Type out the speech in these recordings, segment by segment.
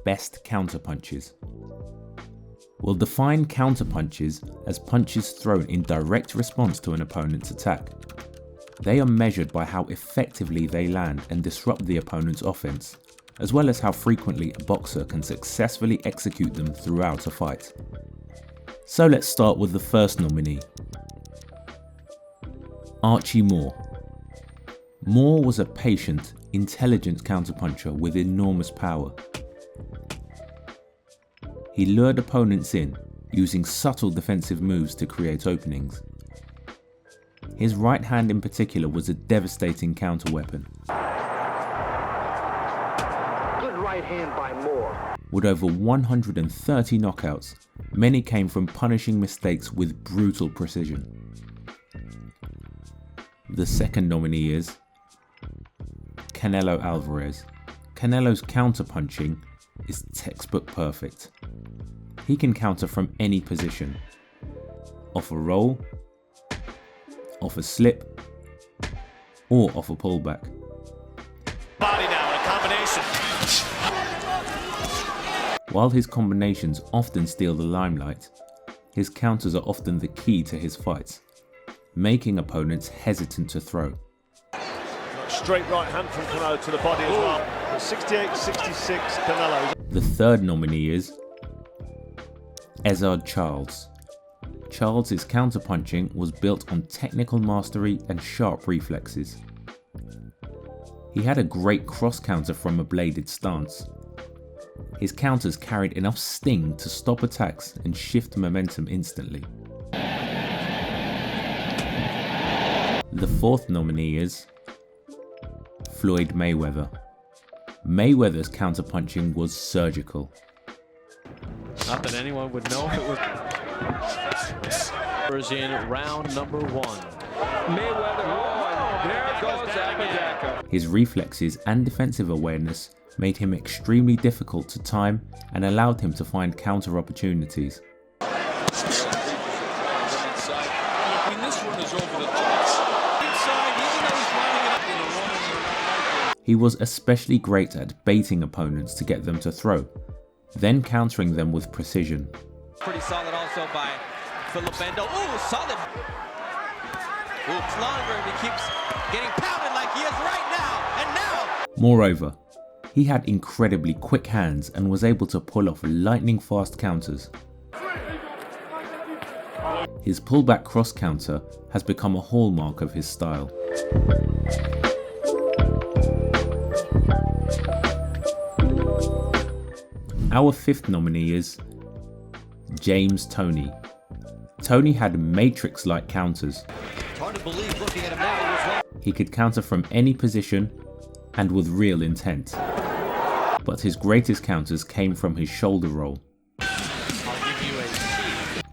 best counterpunches. We'll define counterpunches as punches thrown in direct response to an opponent's attack. They are measured by how effectively they land and disrupt the opponent's offense, as well as how frequently a boxer can successfully execute them throughout a fight. So let's start with the first nominee, Archie Moore. Moore was a patient, intelligent counterpuncher with enormous power. He lured opponents in, using subtle defensive moves to create openings. His right hand in particular was a devastating counterweapon. Good right hand by Moore. With over 130 knockouts, many came from punishing mistakes with brutal precision. The second nominee is Canelo Alvarez. Canelo's counterpunching is textbook perfect. He can counter from any position, off a roll, off a slip, or off a pullback. Body down, a combination. While his combinations often steal the limelight, his counters are often the key to his fights, making opponents hesitant to throw. Straight right hand from Canelo to the body as well. 68-66 Canelo. The third nominee is Ezzard Charles. Charles's counterpunching was built on technical mastery and sharp reflexes. He had a great cross counter from a bladed stance. His counters carried enough sting to stop attacks and shift momentum instantly. The fourth nominee is Floyd Mayweather. Mayweather's counterpunching was surgical. Not that anyone would know if it was. In round number one. Mayweather won. There goes Apodaca. His reflexes and defensive awareness made him extremely difficult to time and allowed him to find counter opportunities. He was especially great at baiting opponents to get them to throw, then countering them with precision. Pretty solid also by Filipendo. Ooh, solid. Oops, longer and he keeps getting pounded like he is right now. And now. Moreover, he had incredibly quick hands and was able to pull off lightning fast counters. His pullback cross counter has become a hallmark of his style. Our fifth nominee is James Toney. Toney had matrix-like counters. Hard to believe looking at him now. He could counter from any position and with real intent. But his greatest counters came from his shoulder roll.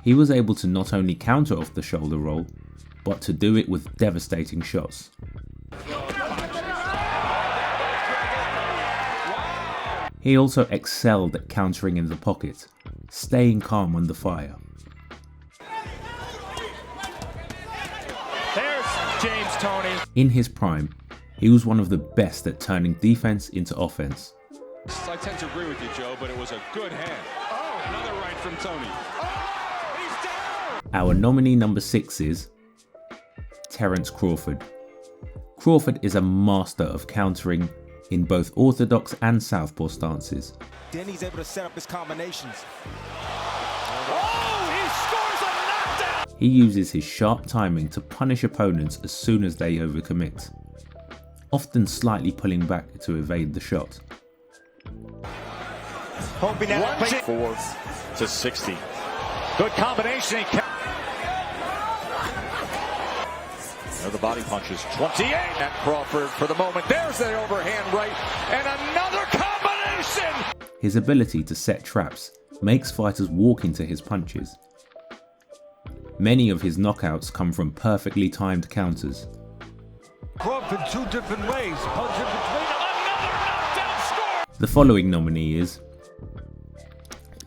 He was able to not only counter off the shoulder roll, but to do it with devastating shots. He also excelled at countering in the pocket, staying calm under fire. There's James Toney. In his prime, he was one of the best at turning defense into offense. I tend to agree with you, Joe, but it was a good hand. Oh, another right from Tony. Oh, he's down! Our nominee number 6 is Terence Crawford. Crawford is a master of countering in both orthodox and southpaw stances. Then he's able to set up his combinations. Oh, he scores a knockdown! He uses his sharp timing to punish opponents as soon as they overcommit, often slightly pulling back to evade the shot. Hoping that 4-60. Good combination. There are the body punches. 28 at Crawford for the moment. There's the overhand right and another combination. His ability to set traps makes fighters walk into his punches. Many of his knockouts come from perfectly timed counters. Crawford 2 different ways. Punch in between. Another knockdown score. The following nominee is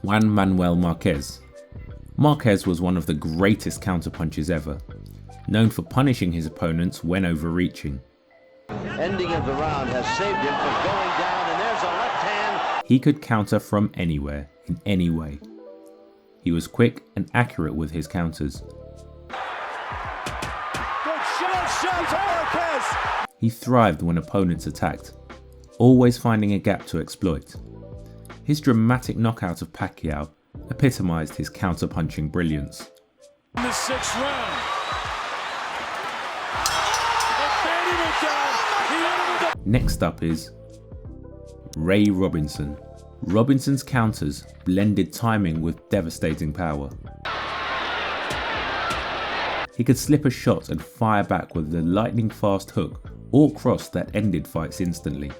Juan Manuel Marquez. Marquez was one of the greatest counterpunchers ever, known for punishing his opponents when overreaching. Ending of the round has saved him from going down, and there's a left hand. He could counter from anywhere, in any way. He was quick and accurate with his counters. He thrived when opponents attacked, always finding a gap to exploit. His dramatic knockout of Pacquiao epitomized his counter-punching brilliance. In the 6th round. Next up is Ray Robinson. Robinson's counters blended timing with devastating power. He could slip a shot and fire back with a lightning-fast hook or cross that ended fights instantly.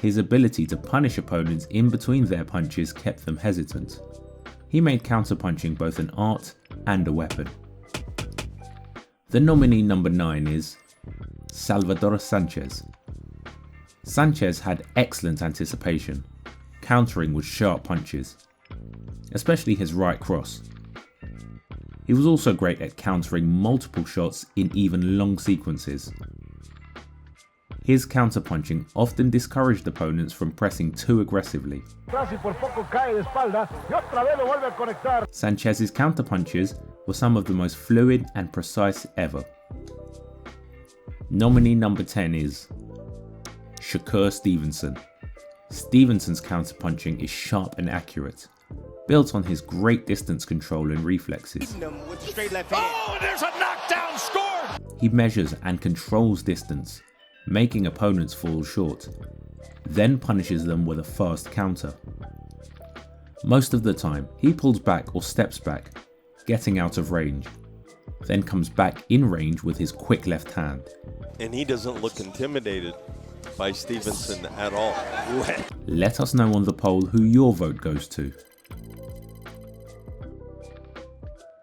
His ability to punish opponents in between their punches kept them hesitant. He made counterpunching both an art and a weapon. The nominee number 9 is Salvador Sanchez. Sanchez had excellent anticipation, countering with sharp punches, especially his right cross. He was also great at countering multiple shots in even long sequences. His counterpunching often discouraged opponents from pressing too aggressively. Sanchez's counterpunches were some of the most fluid and precise ever. Nominee number 10 is Shakur Stevenson. Stevenson's counterpunching is sharp and accurate, built on his great distance control and reflexes. Oh, there's a knockdown scored! He measures and controls distance, making opponents fall short, then punishes them with a fast counter. Most of the time, he pulls back or steps back, getting out of range, then comes back in range with his quick left hand. And he doesn't look intimidated by Stevenson at all. Let us know on the poll who your vote goes to.